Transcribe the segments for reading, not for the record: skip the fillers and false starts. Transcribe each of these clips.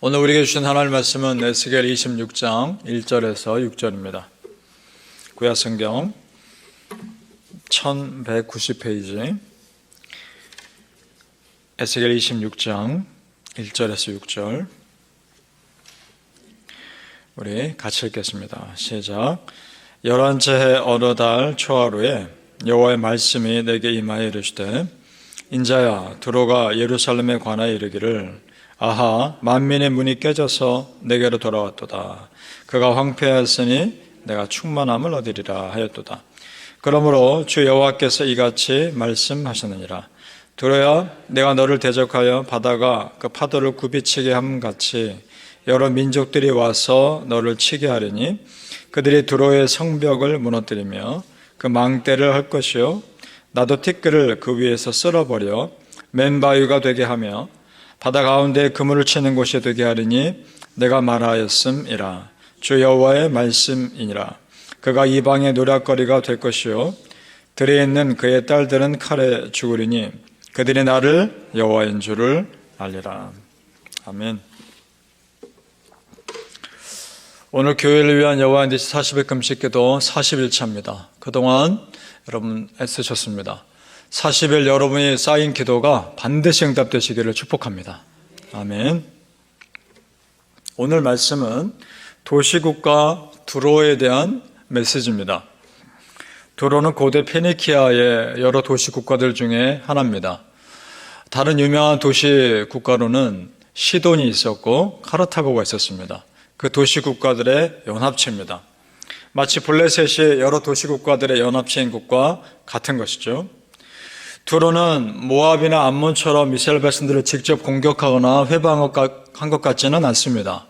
오늘 우리에게 주신 하나님의 말씀은 에스겔 26장 1절에서 6절입니다. 구약성경 1190페이지 에스겔 26장 1절에서 6절 우리 같이 읽겠습니다. 시작. 11째 해 어느 달 초하루에 여호와의 말씀이 내게 임하여 이르시되 인자야 두로가 예루살렘에 관하여 이르기를 아하 만민의 문이 깨져서 내게로 돌아왔도다. 그가 황폐하였으니 내가 충만함을 얻으리라 하였도다. 그러므로 주 여호와께서 이같이 말씀하셨느니라. 두로야 내가 너를 대적하여 바다가 그 파도를 굽이치게 함 같이 여러 민족들이 와서 너를 치게 하리니 그들이 두로의 성벽을 무너뜨리며 그 망대를 할 것이요 나도 티끌을 그 위에서 쓸어버려 맨바위가 되게 하며 바다 가운데 그물을 치는 곳이 되게 하리니 내가 말하였음이라. 주 여호와의 말씀이니라. 그가 이방의 노략거리가 될 것이요 들에 있는 그의 딸들은 칼에 죽으리니 그들이 나를 여호와인 줄을 알리라. 아멘. 오늘 교회를 위한 여호와의 40일 금식기도 40일차입니다. 그동안 여러분 애쓰셨습니다. 40일 여러분이 쌓인 기도가 반드시 응답되시기를 축복합니다. 아멘. 오늘 말씀은 도시국가 두로에 대한 메시지입니다. 두로는 고대 페니키아의 여러 도시국가들 중에 하나입니다. 다른 유명한 도시국가로는 시돈이 있었고 카르타고가 있었습니다. 그 도시국가들의 연합체입니다. 마치 블레셋이 여러 도시국가들의 연합체인 것과 같은 것이죠. 두로는 모압이나 암몬처럼 이스라엘 백성들을 직접 공격하거나 회방한 것 같지는 않습니다.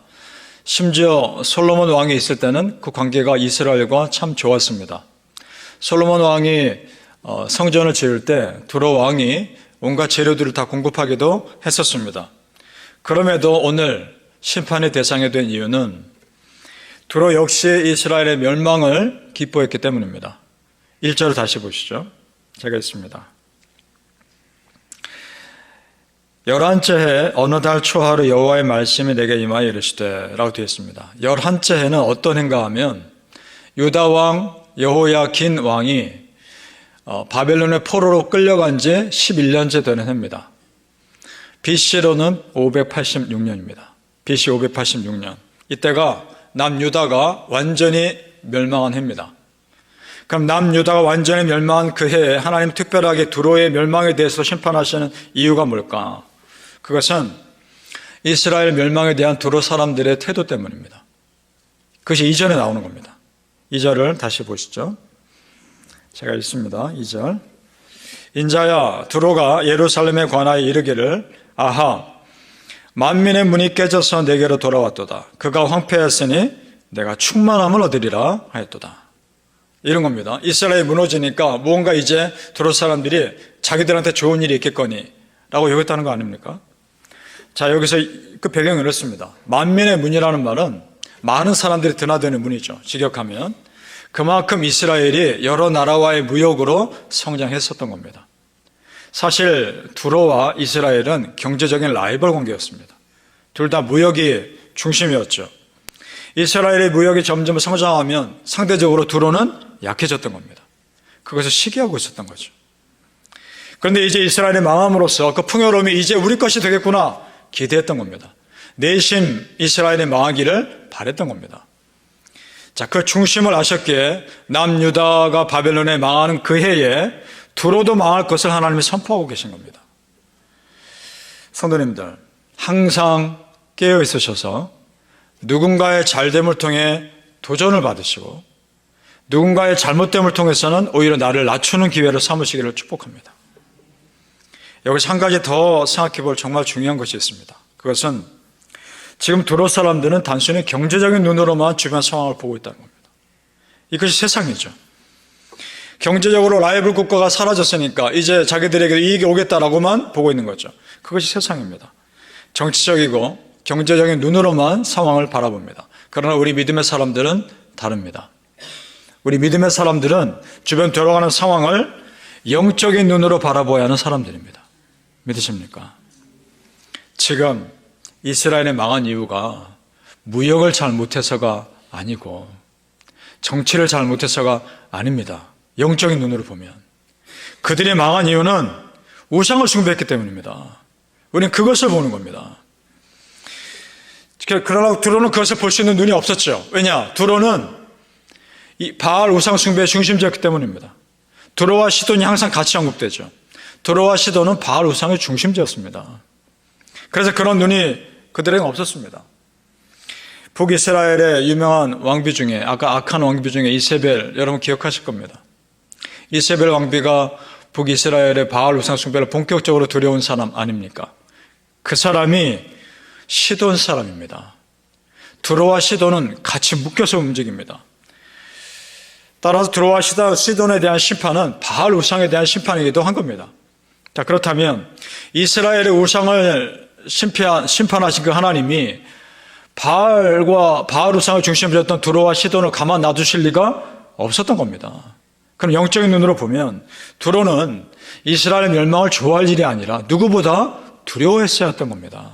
심지어 솔로몬 왕이 있을 때는 그 관계가 이스라엘과 참 좋았습니다. 솔로몬 왕이 성전을 지을 때 두로 왕이 온갖 재료들을 다 공급하기도 했었습니다. 그럼에도 오늘 심판의 대상이 된 이유는 두로 역시 이스라엘의 멸망을 기뻐했기 때문입니다. 1절을 다시 보시죠. 제가 읽습니다. 11째 해 어느 달 초하루 여호와의 말씀이 내게 임하여 이르시되 라고 되어 있습니다. 11째 해는 어떤 해인가 하면 유다 왕 여호야긴 왕이 바벨론의 포로로 끌려간 지 11년째 되는 해입니다. BC로는 586년입니다. BC 586년. 이때가 남유다가 완전히 멸망한 해입니다. 그럼 남유다가 완전히 멸망한 그 해에 하나님 특별하게 두로의 멸망에 대해서 심판하시는 이유가 뭘까? 그것은 이스라엘 멸망에 대한 두로 사람들의 태도 때문입니다. 그것이 2절에 나오는 겁니다. 2절을 다시 보시죠. 제가 읽습니다. 2절. 인자야 두로가 예루살렘에 관하여 이르기를 아하 만민의 문이 깨져서 내게로 돌아왔도다. 그가 황폐했으니 내가 충만함을 얻으리라 하였도다. 이런 겁니다. 이스라엘이 무너지니까 무언가 이제 두로 사람들이 자기들한테 좋은 일이 있겠거니 라고 여겼다는 거 아닙니까? 자, 여기서 그 배경이 이렇습니다. 만민의 문이라는 말은 많은 사람들이 드나드는 문이죠. 직역하면 그만큼 이스라엘이 여러 나라와의 무역으로 성장했었던 겁니다. 사실 두로와 이스라엘은 경제적인 라이벌 관계였습니다. 둘 다 무역이 중심이었죠. 이스라엘의 무역이 점점 성장하면 상대적으로 두로는 약해졌던 겁니다. 그것을 시기하고 있었던 거죠. 그런데 이제 이스라엘이 망함으로써 그 풍요로움이 이제 우리 것이 되겠구나 기대했던 겁니다. 내심 이스라엘이 망하기를 바랬던 겁니다. 자, 그 중심을 아셨기에 남유다가 바벨론에 망하는 그 해에 두로도 망할 것을 하나님이 선포하고 계신 겁니다. 성도님들, 항상 깨어 있으셔서 누군가의 잘됨을 통해 도전을 받으시고 누군가의 잘못됨을 통해서는 오히려 나를 낮추는 기회를 삼으시기를 축복합니다. 여기서 한 가지 더 생각해 볼 정말 중요한 것이 있습니다. 그것은 지금 두로 사람들은 단순히 경제적인 눈으로만 주변 상황을 보고 있다는 겁니다. 이것이 세상이죠. 경제적으로 라이벌 국가가 사라졌으니까 이제 자기들에게 이익이 오겠다라고만 보고 있는 거죠. 그것이 세상입니다. 정치적이고 경제적인 눈으로만 상황을 바라봅니다. 그러나 우리 믿음의 사람들은 다릅니다. 우리 믿음의 사람들은 주변 돌아가는 상황을 영적인 눈으로 바라보아야 하는 사람들입니다. 믿으십니까? 지금 이스라엘의 망한 이유가 무역을 잘 못해서가 아니고 정치를 잘 못해서가 아닙니다. 영적인 눈으로 보면 그들이 망한 이유는 우상을 숭배했기 때문입니다. 우리는 그것을 보는 겁니다. 그러나 두로는 그것을 볼 수 있는 눈이 없었죠. 왜냐? 두로는 이 바알 우상 숭배의 중심지였기 때문입니다. 두로와 시돈이 항상 같이 언급되죠. 두로와 시돈은 바알 우상의 중심지였습니다. 그래서 그런 눈이 그들에게 없었습니다. 북이스라엘의 유명한 왕비 중에, 아까 악한 왕비 중에 이세벨, 여러분 기억하실 겁니다. 이세벨 왕비가 북이스라엘의 바알 우상 숭배를 본격적으로 들여온 사람 아닙니까? 그 사람이 시돈 사람입니다. 두로와 시돈은 같이 묶여서 움직입니다. 따라서 두로와 시돈에 대한 심판은 바알 우상에 대한 심판이기도 한 겁니다. 자, 그렇다면 이스라엘의 우상을 심판하신 그 하나님이 바알 우상을 중심으로 했던 두로와 시돈을 가만 놔두실 리가 없었던 겁니다. 그럼 영적인 눈으로 보면 두로는 이스라엘의 멸망을 좋아할 일이 아니라 누구보다 두려워했어야 했던 겁니다.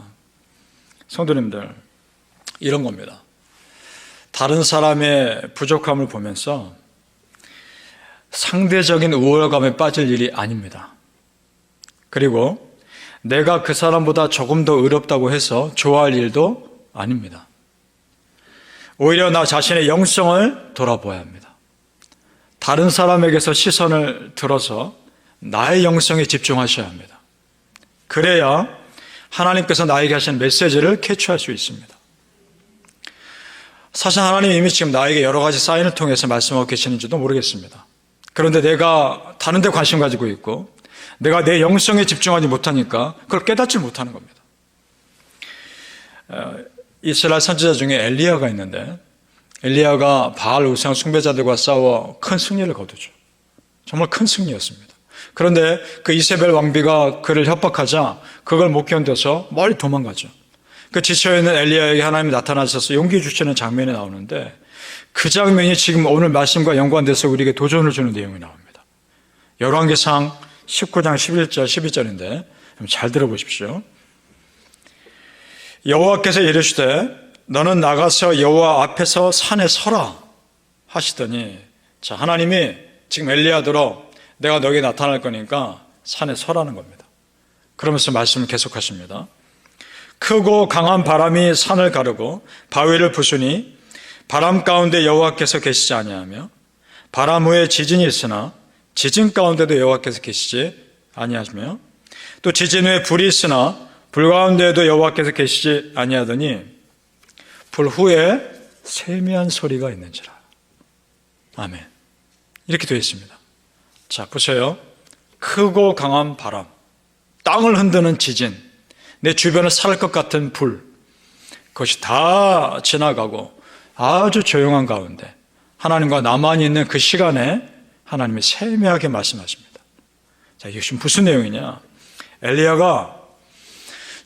성도님들, 이런 겁니다. 다른 사람의 부족함을 보면서 상대적인 우월감에 빠질 일이 아닙니다. 그리고 내가 그 사람보다 조금 더 의롭다고 해서 좋아할 일도 아닙니다. 오히려 나 자신의 영성을 돌아보아야 합니다. 다른 사람에게서 시선을 들어서 나의 영성에 집중하셔야 합니다. 그래야 하나님께서 나에게 하시는 메시지를 캐치할 수 있습니다. 사실 하나님이 이미 지금 나에게 여러 가지 사인을 통해서 말씀하고 계시는지도 모르겠습니다. 그런데 내가 다른 데 관심 가지고 있고 내가 내 영성에 집중하지 못하니까 그걸 깨닫지 못하는 겁니다. 이스라엘 선지자 중에 엘리야가 있는데 엘리야가 바알 우상 숭배자들과 싸워 큰 승리를 거두죠. 정말 큰 승리였습니다. 그런데 그 이세벨 왕비가 그를 협박하자 그걸 못 견뎌서 멀리 도망가죠. 그 지쳐있는 엘리야에게 하나님이 나타나셔서 용기 주시는 장면이 나오는데 그 장면이 지금 오늘 말씀과 연관돼서 우리에게 도전을 주는 내용이 나옵니다. 열왕기상 19장 11절 12절인데 잘 들어보십시오. 여호와께서 이르시되 너는 나가서 여호와 앞에서 산에 서라 하시더니, 자, 하나님이 지금 엘리야더러 내가 너에게 나타날 거니까 산에 서라는 겁니다. 그러면서 말씀을 계속하십니다. 크고 강한 바람이 산을 가르고 바위를 부수니 바람 가운데 여호와께서 계시지 아니하며 바람 후에 지진이 있으나 지진 가운데도 여호와께서 계시지 아니하시며 또 지진 후에 불이 있으나 불 가운데에도 여호와께서 계시지 아니하더니 불 후에 세미한 소리가 있는지라. 아멘. 이렇게 되어 있습니다. 자, 보세요. 크고 강한 바람, 땅을 흔드는 지진, 내 주변을 살 것 같은 불, 그것이 다 지나가고 아주 조용한 가운데 하나님과 나만이 있는 그 시간에 하나님이 세미하게 말씀하십니다. 자, 이게 지금 무슨 내용이냐? 엘리야가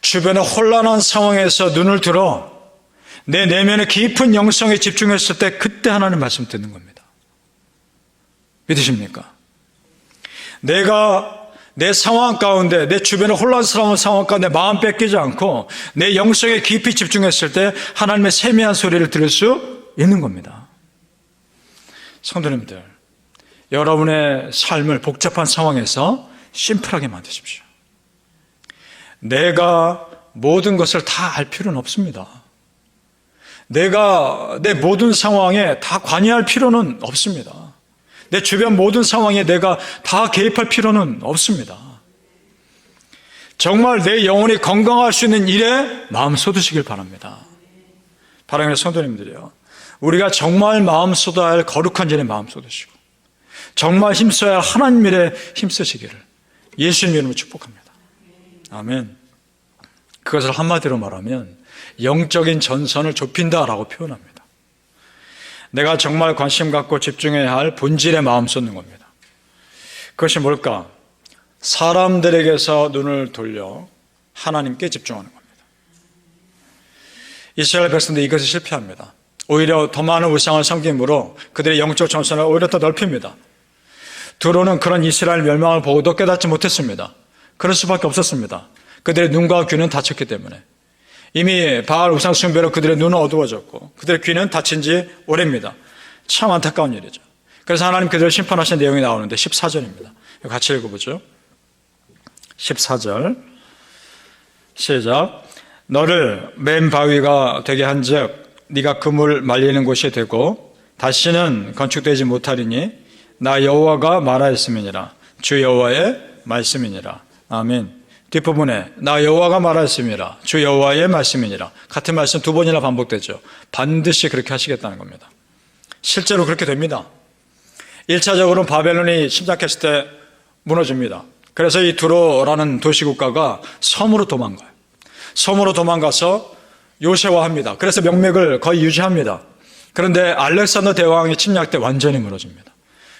주변의 혼란한 상황에서 눈을 들어 내 내면의 깊은 영성에 집중했을 때 그때 하나님 말씀 듣는 겁니다. 믿으십니까? 내가 내 상황 가운데, 내 주변의 혼란스러운 상황 가운데 마음 뺏기지 않고 내 영성에 깊이 집중했을 때 하나님의 세미한 소리를 들을 수 있는 겁니다. 성도님들, 여러분의 삶을 복잡한 상황에서 심플하게 만드십시오. 내가 모든 것을 다 알 필요는 없습니다. 내가 내 모든 상황에 다 관여할 필요는 없습니다. 내 주변 모든 상황에 내가 다 개입할 필요는 없습니다. 정말 내 영혼이 건강할 수 있는 일에 마음 쏟으시길 바랍니다. 사랑하는 성도님들이요, 우리가 정말 마음 쏟아야 할 거룩한 일에 마음 쏟으시고 정말 힘써야 할 하나님 일에 힘쓰시기를 예수님 이름으로 축복합니다. 아멘. 그것을 한마디로 말하면 영적인 전선을 좁힌다라고 표현합니다. 내가 정말 관심 갖고 집중해야 할 본질의 마음 쏟는 겁니다. 그것이 뭘까? 사람들에게서 눈을 돌려 하나님께 집중하는 겁니다. 이스라엘 백성들이 이것에 실패합니다. 오히려 더 많은 우상을 섬김으로 그들의 영적 전선을 오히려 더 넓힙니다. 두로는 그런 이스라엘 멸망을 보고도 깨닫지 못했습니다. 그럴 수밖에 없었습니다. 그들의 눈과 귀는 닫혔기 때문에. 이미 바알 우상 숭배로 그들의 눈은 어두워졌고 그들의 귀는 닫힌 지 오래입니다. 참 안타까운 일이죠. 그래서 하나님 그들을 심판하신 내용이 나오는데 14절입니다. 같이 읽어보죠. 14절 시작. 너를 맨 바위가 되게 한즉 네가 그물 말리는 곳이 되고 다시는 건축되지 못하리니 나 여호와가 말하였음이니라. 주 여호와의 말씀이니라. 아멘. 뒷부분에 나 여호와가 말하였음이니라. 주 여호와의 말씀이니라. 같은 말씀 두 번이나 반복되죠. 반드시 그렇게 하시겠다는 겁니다. 실제로 그렇게 됩니다. 1차적으로 바벨론이 침략했을 때 무너집니다. 그래서 이 두로라는 도시국가가 섬으로 도망가요. 섬으로 도망가서 요새화합니다. 그래서 명맥을 거의 유지합니다. 그런데 알렉산더 대왕이 침략 때 완전히 무너집니다.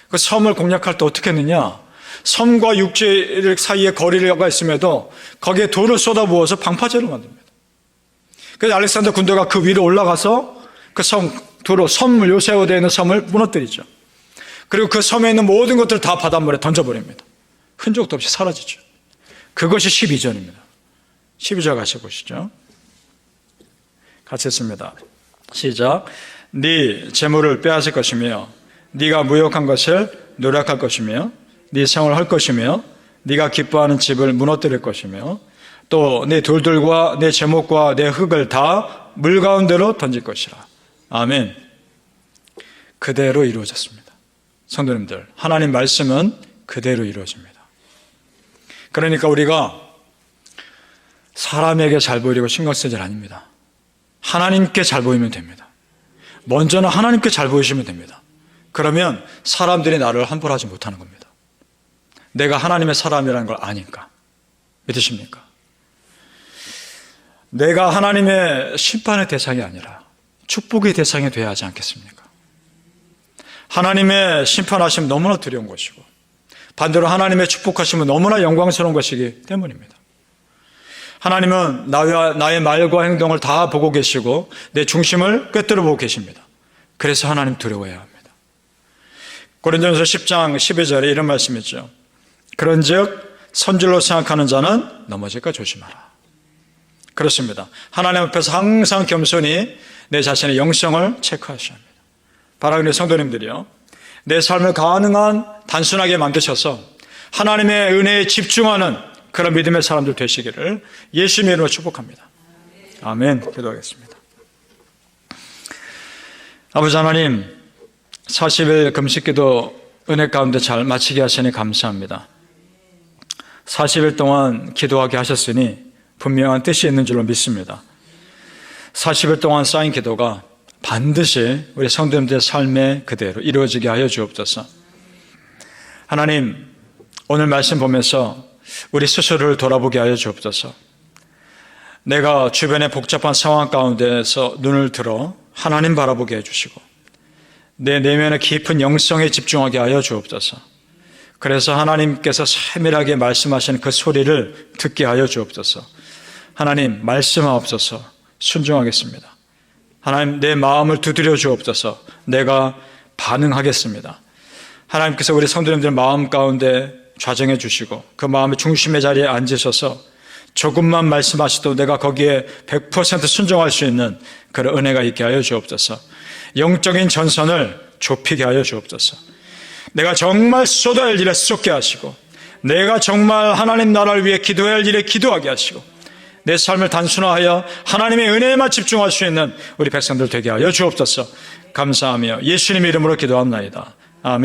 그 섬을 공략할 때 어떻게 했느냐? 섬과 육지 사이에 거리가 있음에도 거기에 돌을 쏟아부어서 방파제로 만듭니다. 그래서 알렉산더 군대가 그 위로 올라가서 그 두로 섬 요새화되어 있는 섬을 무너뜨리죠. 그리고 그 섬에 있는 모든 것들을 다 바닷물에 던져버립니다. 흔적도 없이 사라지죠. 그것이 12절입니다. 12절 같이 보시죠. 같이 했습니다. 시작. 네 재물을 빼앗을 것이며 네가 무역한 것을 노력할 것이며 네 생활을 할 것이며 네가 기뻐하는 집을 무너뜨릴 것이며 또 네 돌들과 네 제목과 네 흙을 다 물 가운데로 던질 것이라. 아멘. 그대로 이루어졌습니다. 성도님들, 하나님 말씀은 그대로 이루어집니다. 그러니까 우리가 사람에게 잘 보이려고 신경 쓰지 아닙니다. 하나님께 잘 보이면 됩니다. 먼저는 하나님께 잘 보이시면 됩니다. 그러면 사람들이 나를 함부로 하지 못하는 겁니다. 내가 하나님의 사람이라는 걸 아니까. 믿으십니까? 내가 하나님의 심판의 대상이 아니라 축복의 대상이 되어야 하지 않겠습니까? 하나님의 심판하심은 너무나 두려운 것이고 반대로 하나님의 축복하심은 너무나 영광스러운 것이기 때문입니다. 하나님은 나의 말과 행동을 다 보고 계시고 내 중심을 꿰뚫어 보고 계십니다. 그래서 하나님 두려워해야 합니다. 고린도전서 10장 12절에 이런 말씀이 있죠. 그런즉 선질로 생각하는 자는 넘어질까 조심하라. 그렇습니다. 하나님 앞에서 항상 겸손히 내 자신의 영성을 체크하셔야 합니다. 바라는 성도님들이요, 내 삶을 가능한 단순하게 만드셔서 하나님의 은혜에 집중하는 그런 믿음의 사람들 되시기를 예수님의 이름으로 축복합니다. 아멘. 기도하겠습니다. 아버지 하나님, 40일 금식기도 은혜 가운데 잘 마치게 하시니 감사합니다. 40일 동안 기도하게 하셨으니 분명한 뜻이 있는 줄로 믿습니다. 40일 동안 쌓인 기도가 반드시 우리 성도님들의 삶에 그대로 이루어지게 하여 주옵소서. 하나님, 오늘 말씀 보면서 우리 스스로를 돌아보게 하여 주옵소서. 내가 주변의 복잡한 상황 가운데서 눈을 들어 하나님 바라보게 해주시고 내 내면의 깊은 영성에 집중하게 하여 주옵소서. 그래서 하나님께서 세밀하게 말씀하시는 그 소리를 듣게 하여 주옵소서. 하나님, 말씀하옵소서. 순종하겠습니다. 하나님, 내 마음을 두드려 주옵소서. 내가 반응하겠습니다. 하나님께서 우리 성도님들 마음 가운데 좌정해 주시고 그 마음의 중심의 자리에 앉으셔서 조금만 말씀하셔도 내가 거기에 100% 순종할 수 있는 그런 은혜가 있게 하여 주옵소서. 영적인 전선을 좁히게 하여 주옵소서. 내가 정말 쏟아야 할 일에 쏟게 하시고 내가 정말 하나님 나라를 위해 기도해야 할 일에 기도하게 하시고 내 삶을 단순화하여 하나님의 은혜에만 집중할 수 있는 우리 백성들 되게 하여 주옵소서. 감사하며 예수님 이름으로 기도합나이다. 아멘.